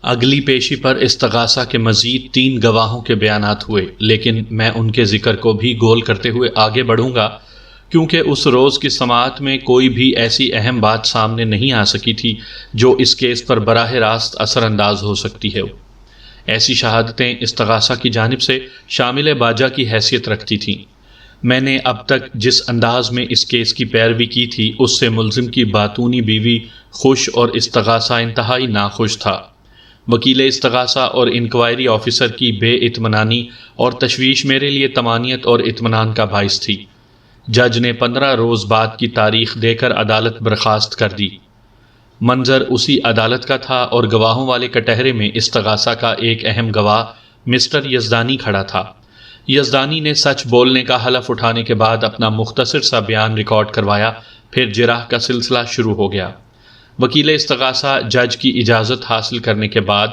اگلی پیشی پر استغاثہ کے مزید 3 گواہوں کے بیانات ہوئے، لیکن میں ان کے ذکر کو بھی گول کرتے ہوئے آگے بڑھوں گا کیونکہ اس روز کی سماعت میں کوئی بھی ایسی اہم بات سامنے نہیں آ سکی تھی جو اس کیس پر براہ راست اثر انداز ہو سکتی ہے۔ ایسی شہادتیں استغاثہ کی جانب سے شامل باجہ کی حیثیت رکھتی تھیں۔ میں نے اب تک جس انداز میں اس کیس کی پیروی کی تھی اس سے ملزم کی باتونی بیوی خوش اور استغاثہ انتہائی ناخوش تھا۔ وکیل استغاثہ اور انکوائری آفیسر کی بے اطمینانی اور تشویش میرے لیے طمانینت اور اطمینان کا باعث تھی۔ جج نے 15 روز بعد کی تاریخ دے کر عدالت برخاست کر دی۔ منظر اسی عدالت کا تھا اور گواہوں والے کٹہرے میں استغاثہ کا ایک اہم گواہ مسٹر یزدانی کھڑا تھا۔ یزدانی نے سچ بولنے کا حلف اٹھانے کے بعد اپنا مختصر سا بیان ریکارڈ کروایا، پھر جرح کا سلسلہ شروع ہو گیا۔ وکیل استغاثہ جج کی اجازت حاصل کرنے کے بعد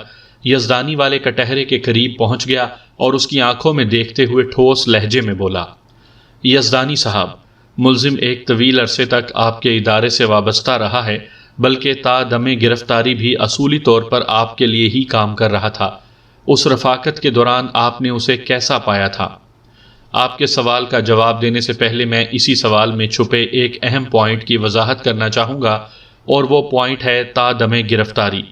یزدانی والے کٹہرے کے قریب پہنچ گیا اور اس کی آنکھوں میں دیکھتے ہوئے ٹھوس لہجے میں بولا، یزدانی صاحب، ملزم ایک طویل عرصے تک آپ کے ادارے سے وابستہ رہا ہے، بلکہ تا دم گرفتاری بھی اصولی طور پر آپ کے لیے ہی کام کر رہا تھا۔ اس رفاقت کے دوران آپ نے اسے کیسا پایا تھا؟ آپ کے سوال کا جواب دینے سے پہلے میں اسی سوال میں چھپے ایک اہم پوائنٹ کی وضاحت کرنا چاہوں گا، اور وہ پوائنٹ ہے تا دم گرفتاری۔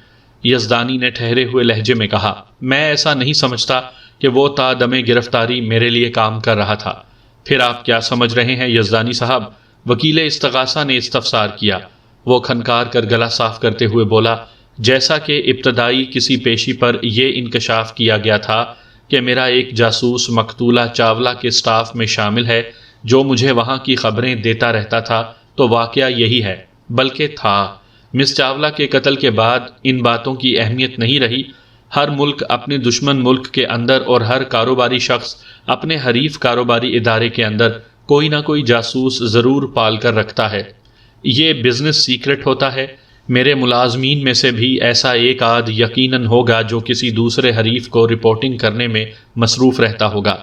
یزدانی نے ٹھہرے ہوئے لہجے میں کہا، میں ایسا نہیں سمجھتا کہ وہ تا دم گرفتاری میرے لیے کام کر رہا تھا۔ پھر آپ کیا سمجھ رہے ہیں یزدانی صاحب؟ وکیل استغاثہ نے استفسار کیا۔ وہ کھنکار کر گلا صاف کرتے ہوئے بولا، جیسا کہ ابتدائی کسی پیشی پر یہ انکشاف کیا گیا تھا کہ میرا ایک جاسوس مقتولہ چاولہ کے سٹاف میں شامل ہے جو مجھے وہاں کی خبریں دیتا رہتا تھا، تو واقعہ یہی ہے، بلکہ تھا۔ مس چاولہ کے قتل کے بعد ان باتوں کی اہمیت نہیں رہی۔ ہر ملک اپنے دشمن ملک کے اندر اور ہر کاروباری شخص اپنے حریف کاروباری ادارے کے اندر کوئی نہ کوئی جاسوس ضرور پال کر رکھتا ہے۔ یہ بزنس سیکرٹ ہوتا ہے۔ میرے ملازمین میں سے بھی ایسا ایک آدھ یقیناً ہوگا جو کسی دوسرے حریف کو رپورٹنگ کرنے میں مصروف رہتا ہوگا۔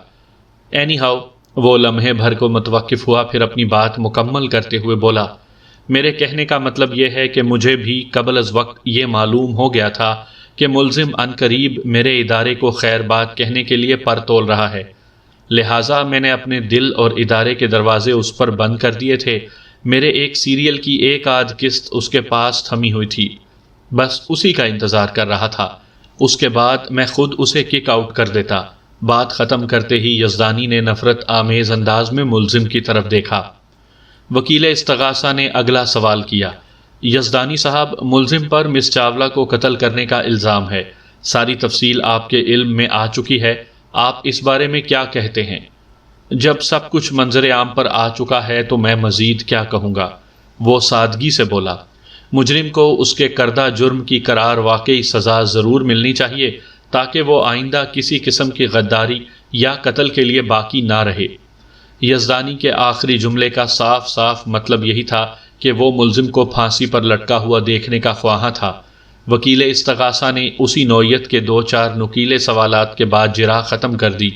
اینی ہاؤ، وہ لمحے بھر کو متوقف ہوا، پھر اپنی بات مکمل کرتے ہوئے بولا، میرے کہنے کا مطلب یہ ہے کہ مجھے بھی قبل از وقت یہ معلوم ہو گیا تھا کہ ملزم عنقریب میرے ادارے کو خیر بات کہنے کے لیے پر تول رہا ہے، لہٰذا میں نے اپنے دل اور ادارے کے دروازے اس پر بند کر دیے تھے۔ میرے ایک سیریل کی ایک آدھ قسط اس کے پاس تھمی ہوئی تھی، بس اسی کا انتظار کر رہا تھا۔ اس کے بعد میں خود اسے کک آؤٹ کر دیتا۔ بات ختم کرتے ہی یزدانی نے نفرت آمیز انداز میں ملزم کی طرف دیکھا۔ وکیل استغاثہ نے اگلا سوال کیا، یزدانی صاحب، ملزم پر مس چاولہ کو قتل کرنے کا الزام ہے۔ ساری تفصیل آپ کے علم میں آ چکی ہے، آپ اس بارے میں کیا کہتے ہیں؟ جب سب کچھ منظر عام پر آ چکا ہے تو میں مزید کیا کہوں گا؟ وہ سادگی سے بولا، مجرم کو اس کے کردہ جرم کی قرار واقعی سزا ضرور ملنی چاہیے تاکہ وہ آئندہ کسی قسم کی غداری یا قتل کے لیے باقی نہ رہے۔ یزدانی کے آخری جملے کا صاف صاف مطلب یہی تھا کہ وہ ملزم کو پھانسی پر لٹکا ہوا دیکھنے کا خواہاں تھا۔ وکیل استغاثہ نے اسی نوعیت کے 2-4 نکیلے سوالات کے بعد جرح ختم کر دی۔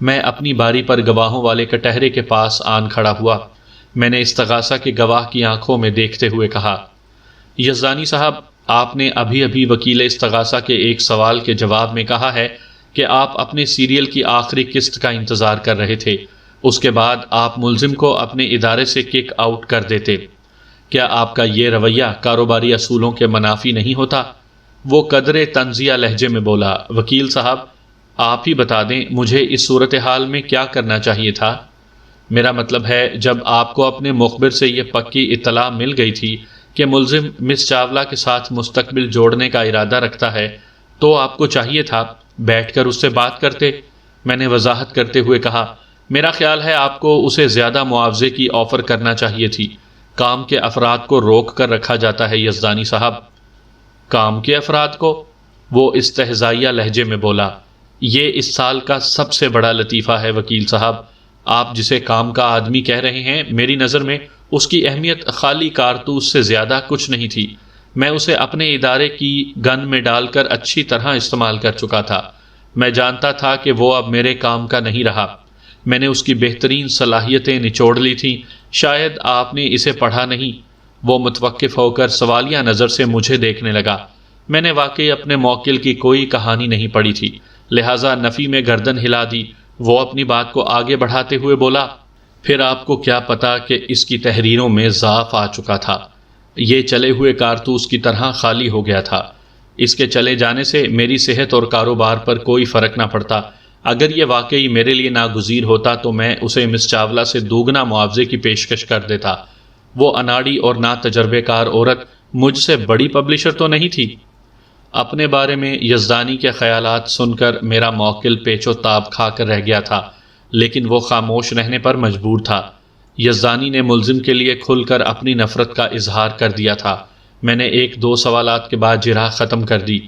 میں اپنی باری پر گواہوں والے کٹہرے کے پاس آن کھڑا ہوا۔ میں نے استغاثہ کے گواہ کی آنکھوں میں دیکھتے ہوئے کہا، یزدانی صاحب، آپ نے ابھی ابھی وکیل استغاثہ کے ایک سوال کے جواب میں کہا ہے کہ آپ اپنے سیریل کی آخری قسط کا انتظار کر رہے تھے، اس کے بعد آپ ملزم کو اپنے ادارے سے کک آؤٹ کر دیتے۔ کیا آپ کا یہ رویہ کاروباری اصولوں کے منافی نہیں ہوتا؟ وہ قدرے تنزیہ لہجے میں بولا، وکیل صاحب، آپ ہی بتا دیں مجھے اس صورتحال میں کیا کرنا چاہیے تھا؟ میرا مطلب ہے جب آپ کو اپنے مخبر سے یہ پکی اطلاع مل گئی تھی کہ ملزم مس چاولہ کے ساتھ مستقبل جوڑنے کا ارادہ رکھتا ہے تو آپ کو چاہیے تھا بیٹھ کر اس سے بات کرتے۔ میں نے وضاحت کرتے ہوئے کہا، میرا خیال ہے آپ کو اسے زیادہ معاوضے کی آفر کرنا چاہیے تھی۔ کام کے افراد کو روک کر رکھا جاتا ہے یزدانی صاحب۔ کام کے افراد کو؟ وہ استہزائیہ لہجے میں بولا، یہ اس سال کا سب سے بڑا لطیفہ ہے وکیل صاحب۔ آپ جسے کام کا آدمی کہہ رہے ہیں، میری نظر میں اس کی اہمیت خالی کارتوس سے زیادہ کچھ نہیں تھی۔ میں اسے اپنے ادارے کی گن میں ڈال کر اچھی طرح استعمال کر چکا تھا۔ میں جانتا تھا کہ وہ اب میرے کام کا نہیں رہا۔ میں نے اس کی بہترین صلاحیتیں نچوڑ لی تھیں، شاید آپ نے اسے پڑھا نہیں۔ وہ متوقف ہو کر سوالیہ نظر سے مجھے دیکھنے لگا۔ میں نے واقعی اپنے موکل کی کوئی کہانی نہیں پڑھی تھی، لہٰذا نفی میں گردن ہلا دی۔ وہ اپنی بات کو آگے بڑھاتے ہوئے بولا، پھر آپ کو کیا پتا کہ اس کی تحریروں میں ضعف آ چکا تھا، یہ چلے ہوئے کارتوس کی طرح خالی ہو گیا تھا۔ اس کے چلے جانے سے میری صحت اور کاروبار پر کوئی فرق نہ پڑتا۔ اگر یہ واقعی میرے لیے ناگزیر ہوتا تو میں اسے مس چاولہ سے دوگنا معاوضے کی پیشکش کر دیتا۔ وہ اناڑی اور نا تجربے کار عورت مجھ سے بڑی پبلشر تو نہیں تھی۔ اپنے بارے میں یزدانی کے خیالات سن کر میرا موکل پیچ و تاب کھا کر رہ گیا تھا، لیکن وہ خاموش رہنے پر مجبور تھا۔ یزدانی نے ملزم کے لیے کھل کر اپنی نفرت کا اظہار کر دیا تھا۔ میں نے 1-2 سوالات کے بعد جرح ختم کر دی۔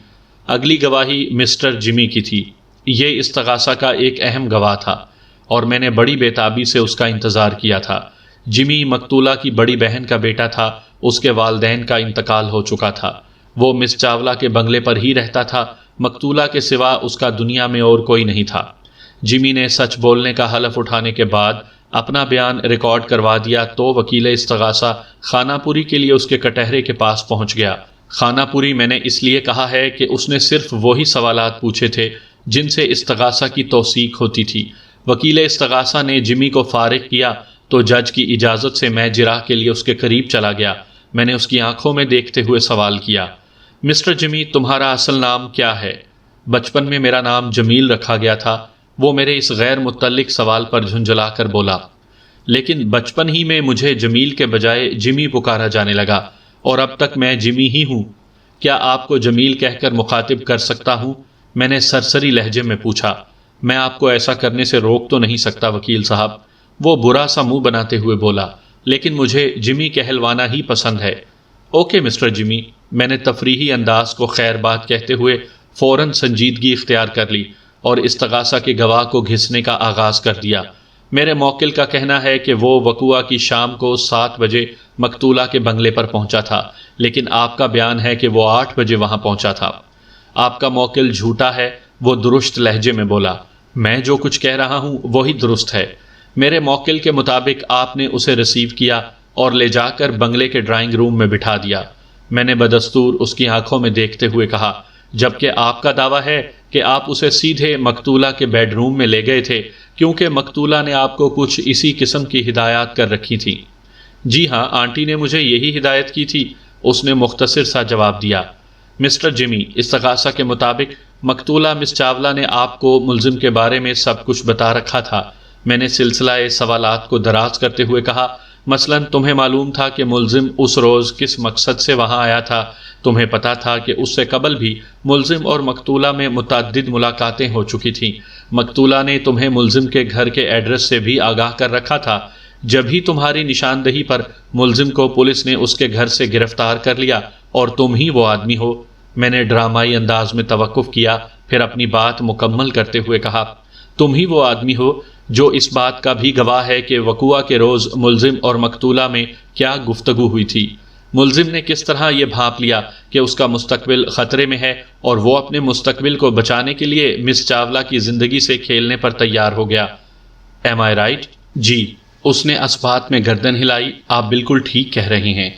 اگلی گواہی مسٹر جمی کی تھی۔ یہ استغاثہ کا ایک اہم گواہ تھا اور میں نے بڑی بےتابی سے اس کا انتظار کیا تھا۔ جمی مقتولہ کی بڑی بہن کا بیٹا تھا، اس کے والدین کا انتقال ہو چکا تھا۔ وہ مس چاولہ کے بنگلے پر ہی رہتا تھا، مقتولہ کے سوا اس کا دنیا میں اور کوئی نہیں تھا۔ جمی نے سچ بولنے کا حلف اٹھانے کے بعد اپنا بیان ریکارڈ کروا دیا تو وکیل استغاثہ خانہ پوری کے لیے اس کے کٹہرے کے پاس پہنچ گیا۔ خانہ پوری میں نے اس لیے کہا ہے کہ اس نے صرف وہی سوالات پوچھے تھے جن سے استغاثہ کی توثیق ہوتی تھی۔ وکیل استغاثہ نے جمی کو فارغ کیا تو جج کی اجازت سے میں جرح کے لیے اس کے قریب چلا گیا۔ میں نے اس کی آنکھوں میں دیکھتے ہوئے سوال کیا، مسٹر جمی، تمہارا اصل نام کیا ہے؟ بچپن میں میرا نام جمیل رکھا گیا تھا۔ وہ میرے اس غیر متعلق سوال پر جھنجھلا کر بولا، لیکن بچپن ہی میں مجھے جمیل کے بجائے جمی پکارا جانے لگا اور اب تک میں جمی ہی ہوں۔ کیا آپ کو جمیل کہہ کر مخاطب کر سکتا ہوں؟ میں نے سرسری لہجے میں پوچھا۔ میں آپ کو ایسا کرنے سے روک تو نہیں سکتا وکیل صاحب، وہ برا سا منہ بناتے ہوئے بولا، لیکن مجھے جمی کہلوانا ہی پسند ہے۔ اوکے مسٹر جمی، میں نے تفریحی انداز کو خیر بات کہتے ہوئے فوراً سنجیدگی اختیار کر لی اور استغاثہ کے گواہ کو گھسنے کا آغاز کر دیا۔ میرے موکل کا کہنا ہے کہ وہ وقوعہ کی شام کو 7 بجے مقتولہ کے بنگلے پر پہنچا تھا، لیکن آپ کا بیان ہے کہ وہ 8 بجے وہاں پہنچا تھا۔ آپ کا موکل جھوٹا ہے، وہ درست لہجے میں بولا۔ میں جو کچھ کہہ رہا ہوں وہی درست ہے۔ میرے موکل کے مطابق آپ نے اسے ریسیو کیا اور لے جا کر بنگلے کے ڈرائنگ روم میں بٹھا دیا۔ میں نے بدستور اس کی آنکھوں میں دیکھتے ہوئے کہا، جبکہ آپ کا دعویٰ ہے کہ آپ اسے سیدھے مقتولہ کے بیڈ روم میں لے گئے تھے کیونکہ مقتولہ نے آپ کو کچھ اسی قسم کی ہدایات کر رکھی تھی۔ جی ہاں، آنٹی نے مجھے یہی ہدایت کی تھی، اس نے مختصر سا جواب دیا۔ مسٹر جمی، استغاثہ کے مطابق مقتولہ مس چاولہ نے آپ کو ملزم کے بارے میں سب کچھ بتا رکھا تھا۔ میں نے سلسلہ سوالات کو دراز کرتے ہوئے کہا، مثلاً تمہیں معلوم تھا کہ ملزم اس روز کس مقصد سے وہاں آیا تھا، تمہیں پتا تھا کہ اس سے قبل بھی ملزم اور مقتولہ میں متعدد ملاقاتیں ہو چکی تھیں۔ مقتولہ نے تمہیں ملزم کے گھر کے ایڈریس سے بھی آگاہ کر رکھا تھا۔ جب ہی تمہاری نشاندہی پر ملزم کو پولیس نے اس کے گھر سے گرفتار کر لیا اور تم ہی وہ آدمی ہو۔ میں نے ڈرامائی انداز میں توقف کیا، پھر اپنی بات مکمل کرتے ہوئے کہا، تم ہی وہ آدمی ہو جو اس بات کا بھی گواہ ہے کہ وقوعہ کے روز ملزم اور مقتولہ میں کیا گفتگو ہوئی تھی۔ ملزم نے کس طرح یہ بھانپ لیا کہ اس کا مستقبل خطرے میں ہے اور وہ اپنے مستقبل کو بچانے کے لیے مس چاولہ کی زندگی سے کھیلنے پر تیار ہو گیا۔ ایم آئی رائٹ؟ جی، اس نے اثبات میں گردن ہلائی۔ آپ بالکل ٹھیک کہہ رہے ہیں۔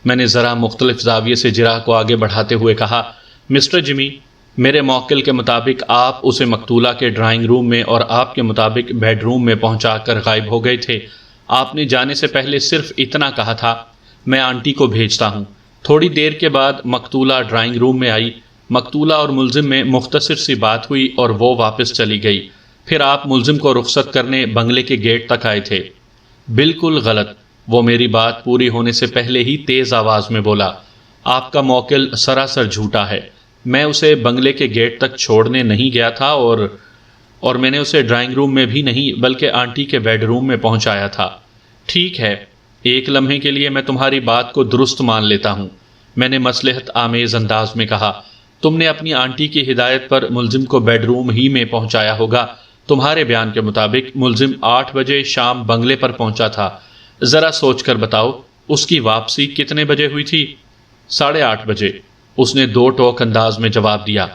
میں نے ذرا مختلف زاویے سے جرح کو آگے بڑھاتے ہوئے کہا، مسٹر جمی، میرے موکل کے مطابق آپ اسے مقتولہ کے ڈرائنگ روم میں اور آپ کے مطابق بیڈ روم میں پہنچا کر غائب ہو گئے تھے۔ آپ نے جانے سے پہلے صرف اتنا کہا تھا، میں آنٹی کو بھیجتا ہوں۔ تھوڑی دیر کے بعد مقتولہ ڈرائنگ روم میں آئی۔ مقتولہ اور ملزم میں مختصر سی بات ہوئی اور وہ واپس چلی گئی۔ پھر آپ ملزم کو رخصت کرنے بنگلے کے گیٹ تک آئے تھے۔ بالکل غلط، وہ میری بات پوری ہونے سے پہلے ہی تیز آواز میں بولا۔ آپ کا موکل سراسر جھوٹا ہے۔ میں اسے بنگلے کے گیٹ تک چھوڑنے نہیں گیا تھا اور میں نے اسے ڈرائنگ روم میں بھی نہیں بلکہ آنٹی کے بیڈ روم میں پہنچایا تھا۔ ٹھیک ہے، ایک لمحے کے لیے میں تمہاری بات کو درست مان لیتا ہوں، میں نے مصلحت آمیز انداز میں کہا۔ تم نے اپنی آنٹی کی ہدایت پر ملزم کو بیڈ روم ہی میں پہنچایا ہوگا۔ تمہارے بیان کے مطابق ملزم 8 بجے شام بنگلے پر پہنچا تھا۔ ذرا سوچ کر بتاؤ، اس کی واپسی کتنے بجے ہوئی تھی؟ 8:30 بجے، اس نے 2 ٹوک انداز میں جواب دیا۔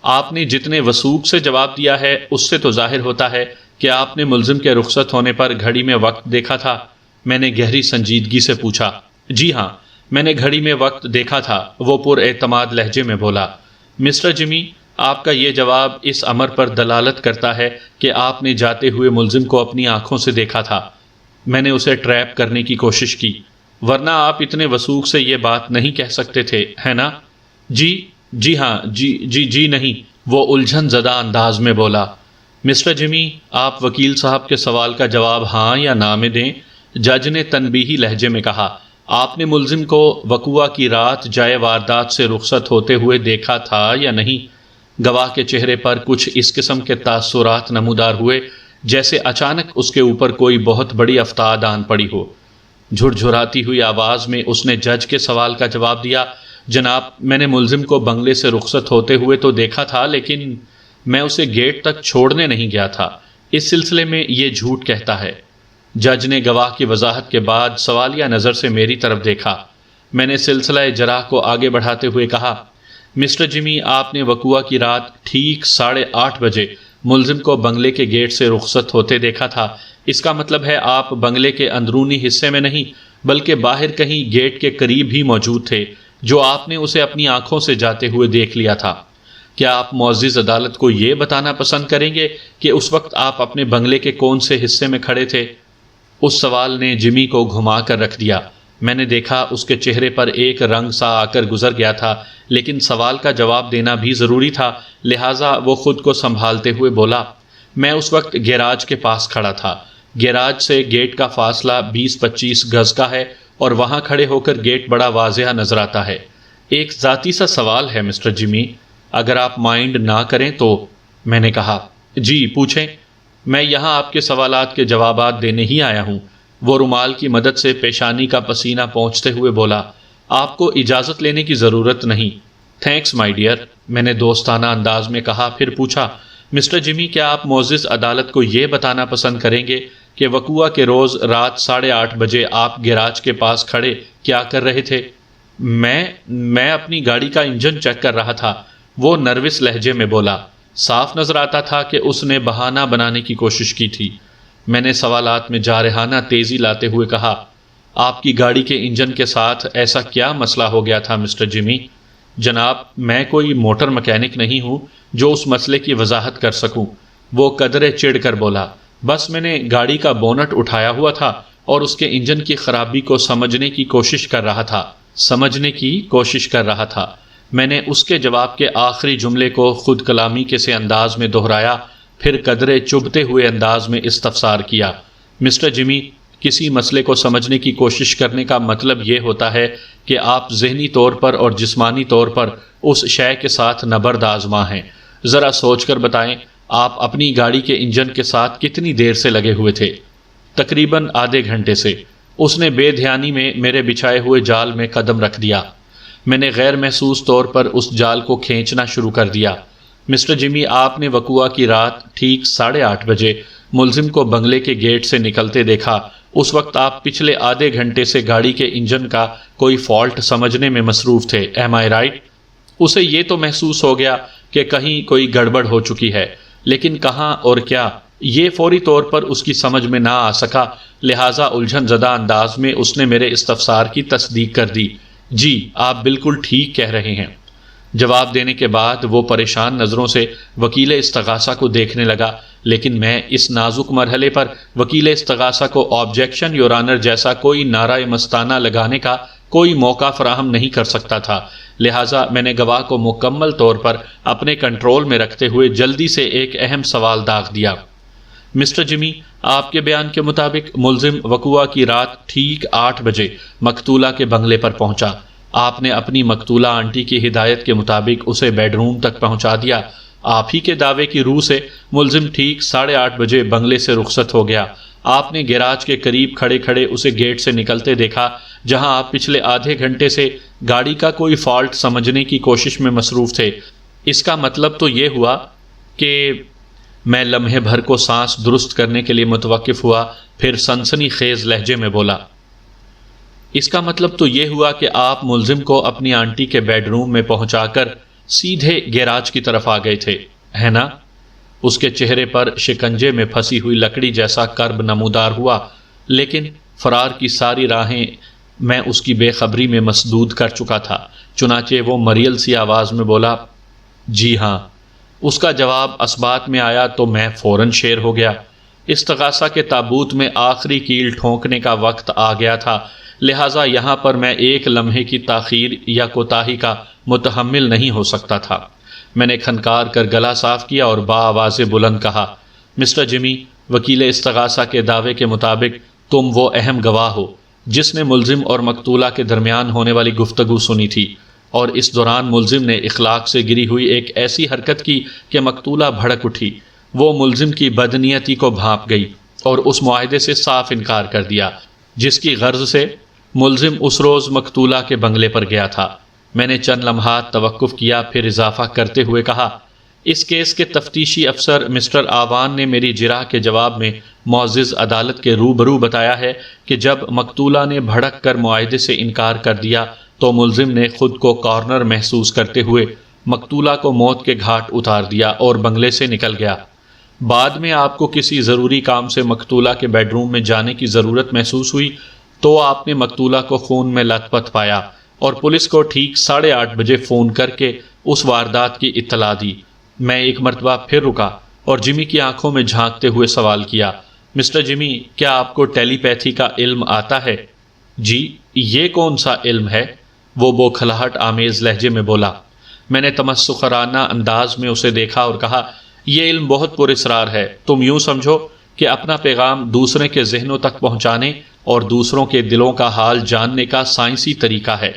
آپ نے جتنے وثوق سے جواب دیا ہے اس سے تو ظاہر ہوتا ہے کہ آپ نے ملزم کے رخصت ہونے پر گھڑی میں وقت دیکھا تھا۔ میں نے گہری سنجیدگی سے پوچھا۔ جی ہاں، میں نے گھڑی میں وقت دیکھا تھا، وہ پر اعتماد لہجے میں بولا۔ مسٹر جمی، آپ کا یہ جواب اس امر پر دلالت کرتا ہے کہ آپ نے جاتے ہوئے ملزم کو اپنی آنکھوں سے دیکھا تھا۔ میں نے اسے ٹریپ کرنے کی کوشش کی، ورنہ آپ اتنے وثوق سے یہ بات نہیں کہہ سکتے تھے، ہے نا؟ جی ہاں، جی نہیں، وہ الجھن زدہ انداز میں بولا۔ مسٹر جمی، آپ وکیل صاحب کے سوال کا جواب ہاں یا نہ میں دیں، جج نے تنبیہی لہجے میں کہا۔ آپ نے ملزم کو وقوع کی رات جائے واردات سے رخصت ہوتے ہوئے دیکھا تھا یا نہیں؟ گواہ کے چہرے پر کچھ اس قسم کے تاثرات نمودار ہوئے جیسے اچانک اس کے اوپر کوئی بہت بڑی افتاد آن پڑی ہو۔ جھرجھراتی ہوئی آواز میں اس نے جج کے سوال کا جواب دیا۔ جناب، میں نے ملزم کو بنگلے سے رخصت ہوتے ہوئے تو دیکھا تھا، لیکن میں اسے گیٹ تک چھوڑنے نہیں گیا تھا۔ اس سلسلے میں یہ جھوٹ کہتا ہے۔ جج نے گواہ کی وضاحت کے بعد سوالیہ نظر سے میری طرف دیکھا۔ میں نے سلسلہ جرح کو آگے بڑھاتے ہوئے کہا، مسٹر جمی، آپ نے وقوع کی رات ٹھیک 8:30 بجے ملزم کو بنگلے کے گیٹ سے رخصت ہوتے دیکھا تھا۔ اس کا مطلب ہے آپ بنگلے کے اندرونی حصے میں نہیں بلکہ باہر کہیں گیٹ کے قریب ہی موجود تھے، جو آپ نے اسے اپنی آنکھوں سے جاتے ہوئے دیکھ لیا تھا۔ کیا آپ معزز عدالت کو یہ بتانا پسند کریں گے کہ اس وقت آپ اپنے بنگلے کے کون سے حصے میں کھڑے تھے؟ اس سوال نے جمی کو گھما کر رکھ دیا۔ میں نے دیکھا اس کے چہرے پر ایک رنگ سا آ کر گزر گیا تھا، لیکن سوال کا جواب دینا بھی ضروری تھا، لہٰذا وہ خود کو سنبھالتے ہوئے بولا، میں اس وقت گیراج کے پاس کھڑا تھا۔ گیراج سے گیٹ کا فاصلہ 20-25 گز کا ہے اور وہاں کھڑے ہو کر گیٹ بڑا واضح نظر آتا ہے۔ ایک ذاتی سا سوال ہے مسٹر جمی، اگر آپ مائنڈ نہ کریں تو۔ میں نے کہا، جی پوچھیں۔ میں یہاں آپ کے سوالات کے جوابات دینے ہی آیا ہوں۔ وہ رومال کی مدد سے پیشانی کا پسینہ پونچھتے ہوئے بولا، آپ کو اجازت لینے کی ضرورت نہیں۔ تھینکس مائی ڈیئر، میں نے دوستانہ انداز میں کہا، پھر پوچھا، مسٹر جمی، کیا آپ معزز عدالت کو یہ بتانا پسند کریں گے کہ وقوع کے روز رات 8:30 بجے آپ گیراج کے پاس کھڑے کیا کر رہے تھے؟ میں اپنی گاڑی کا انجن چیک کر رہا تھا، وہ نروس لہجے میں بولا۔ صاف نظر آتا تھا کہ اس نے بہانہ بنانے کی کوشش کی تھی۔ میں نے سوالات میں جارحانہ تیزی لاتے ہوئے کہا، آپ کی گاڑی کے انجن کے ساتھ ایسا کیا مسئلہ ہو گیا تھا مسٹر جمی؟ جناب، میں کوئی موٹر مکینک نہیں ہوں جو اس مسئلے کی وضاحت کر سکوں، وہ قدرے چڑھ کر بولا۔ بس میں نے گاڑی کا بونٹ اٹھایا ہوا تھا اور اس کے انجن کی خرابی کو سمجھنے کی کوشش کر رہا تھا۔ میں نے اس کے جواب کے آخری جملے کو خود کلامی کے سے انداز میں دہرایا، پھر قدرے چبھتے ہوئے انداز میں استفسار کیا، مسٹر جمی، کسی مسئلے کو سمجھنے کی کوشش کرنے کا مطلب یہ ہوتا ہے کہ آپ ذہنی طور پر اور جسمانی طور پر اس شے کے ساتھ نبرد آزما ہیں۔ ذرا سوچ کر بتائیں، آپ اپنی گاڑی کے انجن کے ساتھ کتنی دیر سے لگے ہوئے تھے؟ تقریباً آدھے گھنٹے سے۔ اس نے بے دھیانی میں میرے بچھائے ہوئے جال میں قدم رکھ دیا۔ میں نے غیر محسوس طور پر اس جال کو کھینچنا شروع کر دیا۔ مسٹر جمی، آپ نے وقوع کی رات ٹھیک 8:30 بجے ملزم کو بنگلے کے گیٹ سے نکلتے دیکھا۔ اس وقت آپ پچھلے آدھے گھنٹے سے گاڑی کے انجن کا کوئی فالٹ سمجھنے میں مصروف تھے، ایم آئی رائٹ؟ اسے یہ تو محسوس ہو گیا کہ کہیں کوئی گڑبڑ ہو چکی ہے، لیکن کہاں اور کیا، یہ فوری طور پر اس کی سمجھ میں نہ آ سکا، لہٰذا الجھن زدہ انداز میں اس نے میرے استفسار کی تصدیق کر دی۔ جی، آپ بالکل ٹھیک کہہ رہے ہیں۔ جواب دینے کے بعد وہ پریشان نظروں سے وکیل استغاثہ کو دیکھنے لگا، لیکن میں اس نازک مرحلے پر وکیل استغاثہ کو آبجیکشن یور آنر جیسا کوئی نعرہ مستانہ لگانے کا کوئی موقع فراہم نہیں کر سکتا تھا، لہٰذا میں نے گواہ کو مکمل طور پر اپنے کنٹرول میں رکھتے ہوئے جلدی سے ایک اہم سوال داغ دیا۔ مسٹر جمی، آپ کے بیان کے مطابق ملزم وقوع کی رات ٹھیک 8 بجے مقتولہ کے بنگلے پر پہنچا۔ آپ نے اپنی مقتولہ آنٹی کی ہدایت کے مطابق اسے بیڈ روم تک پہنچا دیا۔ آپ ہی کے دعوے کی روح سے ملزم ٹھیک 8:30 بجے بنگلے سے رخصت ہو گیا۔ آپ نے گیراج کے قریب کھڑے کھڑے اسے گیٹ سے نکلتے دیکھا، جہاں آپ پچھلے آدھے گھنٹے سے گاڑی کا کوئی فالٹ سمجھنے کی کوشش میں مصروف تھے۔ اس کا مطلب تو یہ ہوا کہ میں لمحے بھر کو سانس درست کرنے کے لیے متوقف ہوا، پھر سنسنی خیز لہجے میں بولا، اس کا مطلب تو یہ ہوا کہ آپ ملزم کو اپنی آنٹی کے بیڈ روم میں پہنچا کر سیدھے گیراج کی طرف آ گئے تھے، ہے نا؟ اس کے چہرے پر شکنجے میں پھنسی ہوئی لکڑی جیسا کرب نمودار ہوا، لیکن فرار کی ساری راہیں میں اس کی بے خبری میں مسدود کر چکا تھا، چنانچہ وہ مریل سی آواز میں بولا، جی ہاں۔ اس کا جواب اثبات میں آیا تو میں فوراً شیر ہو گیا۔ استغاثہ کے تابوت میں آخری کیل ٹھونکنے کا وقت آ گیا تھا، لہٰذا یہاں پر میں ایک لمحے کی تاخیر یا کوتاہی کا متحمل نہیں ہو سکتا تھا۔ میں نے کھنکار کر گلا صاف کیا اور بآواز بلند کہا، مسٹر جمی، وکیل استغاثہ کے دعوے کے مطابق تم وہ اہم گواہ ہو جس نے ملزم اور مقتولہ کے درمیان ہونے والی گفتگو سنی تھی، اور اس دوران ملزم نے اخلاق سے گری ہوئی ایک ایسی حرکت کی کہ مقتولہ بھڑک اٹھی۔ وہ ملزم کی بدنیتی کو بھانپ گئی اور اس معاہدے سے صاف انکار کر دیا جس کی غرض سے ملزم اس روز مقتولہ کے بنگلے پر گیا تھا۔ میں نے چند لمحات توقف کیا، پھر اضافہ کرتے ہوئے کہا، اس کیس کے تفتیشی افسر مسٹر آوان نے میری جرح کے جواب میں معزز عدالت کے روبرو بتایا ہے کہ جب مقتولہ نے بھڑک کر معاہدے سے انکار کر دیا تو ملزم نے خود کو کارنر محسوس کرتے ہوئے مقتولہ کو موت کے گھاٹ اتار دیا اور بنگلے سے نکل گیا۔ بعد میں آپ کو کسی ضروری کام سے مقتولہ کے بیڈ روم میں جانے کی ضرورت محسوس ہوئی تو آپ نے مقتولہ کو خون میں لت پت پایا اور پولیس کو ٹھیک 8:30 بجے فون کر کے اس واردات کی اطلاع دی۔ میں ایک مرتبہ پھر رکا اور جمی کی آنکھوں میں جھانکتے ہوئے سوال کیا، مسٹر جمی، کیا آپ کو ٹیلی پیتھی کا علم آتا ہے؟ جی، یہ کون سا علم ہے؟ وہ بوکھلاہٹ آمیز لہجے میں بولا۔ میں نے تمسخرانہ انداز میں اسے دیکھا اور کہا، یہ علم بہت پراسرار ہے۔ تم یوں سمجھو کہ اپنا پیغام دوسرے کے ذہنوں تک پہنچانے اور دوسروں کے دلوں کا حال جاننے کا سائنسی طریقہ ہے۔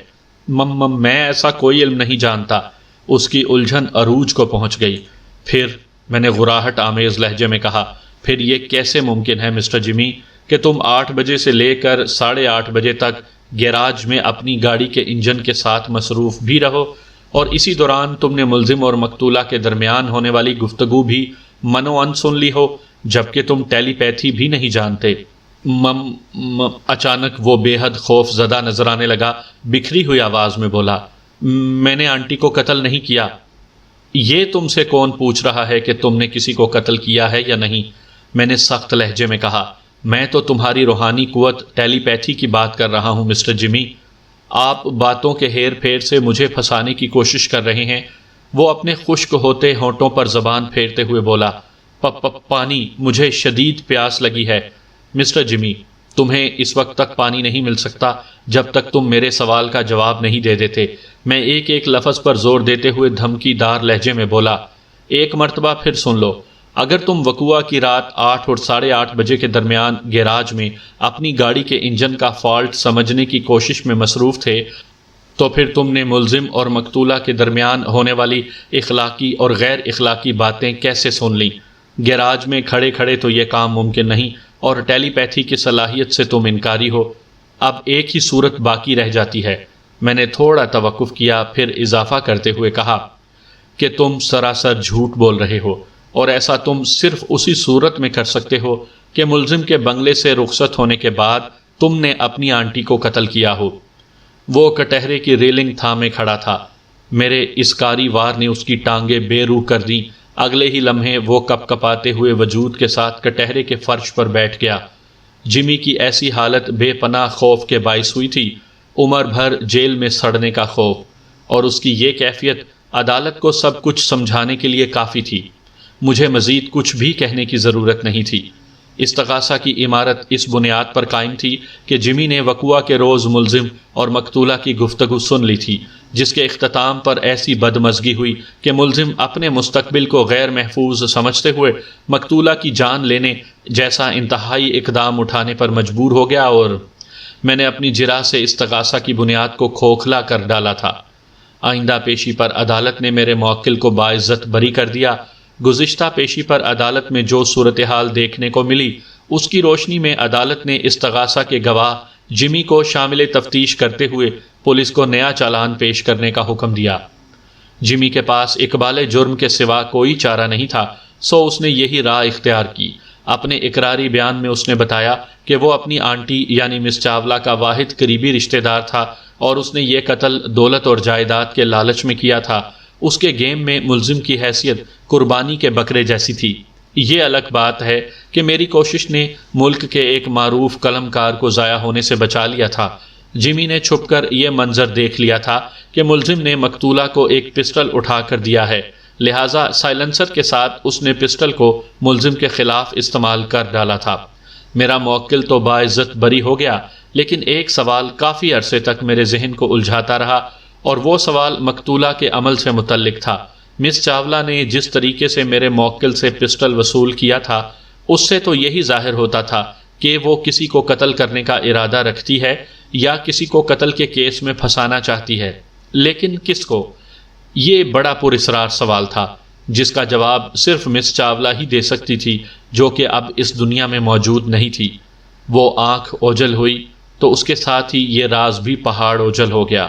میں ایسا کوئی علم نہیں جانتا۔ اس کی الجھن عروج کو پہنچ گئی۔ پھر میں نے غراہٹ آمیز لہجے میں کہا، پھر یہ کیسے ممکن ہے مسٹر جمی کہ تم 8 بجے سے لے کر 8:30 بجے تک گیراج میں اپنی گاڑی کے انجن کے ساتھ مصروف بھی رہو اور اسی دوران تم نے ملزم اور مقتولہ کے درمیان ہونے والی گفتگو بھی منو ان سن لی ہو، جبکہ تم ٹیلی پیتھی بھی نہیں جانتے؟ اچانک وہ بے حد خوف زدہ نظر آنے لگا، بکھری ہوئی آواز میں بولا، میں نے آنٹی کو قتل نہیں کیا۔ یہ تم سے کون پوچھ رہا ہے کہ تم نے کسی کو قتل کیا ہے یا نہیں؟ میں نے سخت لہجے میں کہا، میں تو تمہاری روحانی قوت ٹیلی پیتھی کی بات کر رہا ہوں مسٹر جمی۔ آپ باتوں کے ہیر پھیر سے مجھے پھنسانے کی کوشش کر رہے ہیں۔ وہ اپنے خشک ہوتے ہونٹوں پر زبان پھیرتے ہوئے بولا، پانی، مجھے شدید پیاس لگی ہے۔ مسٹر جمی، تمہیں اس وقت تک پانی نہیں مل سکتا جب تک تم میرے سوال کا جواب نہیں دے دیتے۔ میں ایک ایک لفظ پر زور دیتے ہوئے دھمکی دار لہجے میں بولا، ایک مرتبہ پھر سن لو، اگر تم وقوع کی رات 8 اور 8:30 بجے کے درمیان گیراج میں اپنی گاڑی کے انجن کا فالٹ سمجھنے کی کوشش میں مصروف تھے تو پھر تم نے ملزم اور مقتولہ کے درمیان ہونے والی اخلاقی اور غیر اخلاقی باتیں کیسے سن لیں؟ گیراج میں کھڑے کھڑے تو یہ کام ممکن نہیں، اور ٹیلی پیتھی کی صلاحیت سے تم انکاری ہو۔ اب ایک ہی صورت باقی رہ جاتی ہے۔ میں نے تھوڑا توقف کیا، پھر اضافہ کرتے ہوئے کہا کہ تم سراسر جھوٹ بول رہے ہو، اور ایسا تم صرف اسی صورت میں کر سکتے ہو کہ ملزم کے بنگلے سے رخصت ہونے کے بعد تم نے اپنی آنٹی کو قتل کیا ہو۔ وہ کٹہرے کی ریلنگ تھامے کھڑا تھا۔ میرے اس کاری وار نے اس کی ٹانگیں بے روح کر دیں۔ اگلے ہی لمحے وہ کپ کپاتے ہوئے وجود کے ساتھ کٹہرے کے فرش پر بیٹھ گیا۔ جمی کی ایسی حالت بے پناہ خوف کے باعث ہوئی تھی، عمر بھر جیل میں سڑنے کا خوف، اور اس کی یہ کیفیت عدالت کو سب کچھ سمجھانے کے لیے کافی تھی۔ مجھے مزید کچھ بھی کہنے کی ضرورت نہیں تھی۔ استغاثہ کی عمارت اس بنیاد پر قائم تھی کہ جمی نے وقوع کے روز ملزم اور مقتولہ کی گفتگو سن لی تھی، جس کے اختتام پر ایسی بدمزگی ہوئی کہ ملزم اپنے مستقبل کو غیر محفوظ سمجھتے ہوئے مقتولہ کی جان لینے جیسا انتہائی اقدام اٹھانے پر مجبور ہو گیا، اور میں نے اپنی جرح سے استغاثہ کی بنیاد کو کھوکھلا کر ڈالا تھا۔ آئندہ پیشی پر عدالت نے میرے موکل کو باعزت بری کر دیا۔ گزشتہ پیشی پر عدالت میں جو صورتحال دیکھنے کو ملی، اس کی روشنی میں عدالت نے استغاثہ کے گواہ جمی کو شامل تفتیش کرتے ہوئے پولیس کو نیا چالان پیش کرنے کا حکم دیا۔ جمی کے پاس اقبال جرم کے سوا کوئی چارہ نہیں تھا، سو اس نے یہی راہ اختیار کی۔ اپنے اقراری بیان میں اس نے بتایا کہ وہ اپنی آنٹی یعنی مس چاولہ کا واحد قریبی رشتہ دار تھا، اور اس نے یہ قتل دولت اور جائیداد کے لالچ میں کیا تھا۔ اس کے گیم میں ملزم کی حیثیت قربانی کے بکرے جیسی تھی۔ یہ الگ بات ہے کہ میری کوشش نے ملک کے ایک معروف قلم کار کو ضائع ہونے سے بچا لیا تھا، جمی نے چھپ کر یہ منظر دیکھ لیا تھا کہ ملزم نے مقتولہ کو ایک پسٹل اٹھا کر دیا ہے، لہٰذا سائلنسر کے ساتھ اس نے پسٹل کو ملزم کے خلاف استعمال کر ڈالا تھا۔ میرا موکل تو باعزت بری ہو گیا، لیکن ایک سوال کافی عرصے تک میرے ذہن کو الجھاتا رہا، اور وہ سوال مقتولہ کے عمل سے متعلق تھا۔ مس چاولہ نے جس طریقے سے میرے موکل سے پسٹل وصول کیا تھا، اس سے تو یہی ظاہر ہوتا تھا کہ وہ کسی کو قتل کرنے کا ارادہ رکھتی ہے یا کسی کو قتل کے کیس میں پھنسانا چاہتی ہے، لیکن کس کو؟ یہ بڑا پراسرار سوال تھا جس کا جواب صرف مس چاولہ ہی دے سکتی تھی، جو کہ اب اس دنیا میں موجود نہیں تھی۔ وہ آنکھ اوجھل ہوئی تو اس کے ساتھ ہی یہ راز بھی پہاڑ اوجھل ہو گیا۔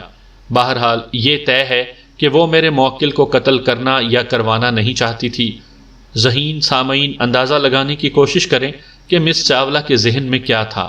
بہرحال یہ طے ہے کہ وہ میرے موکل کو قتل کرنا یا کروانا نہیں چاہتی تھی۔ ذہین سامعین اندازہ لگانے کی کوشش کریں کہ مس چاولہ کے ذہن میں کیا تھا۔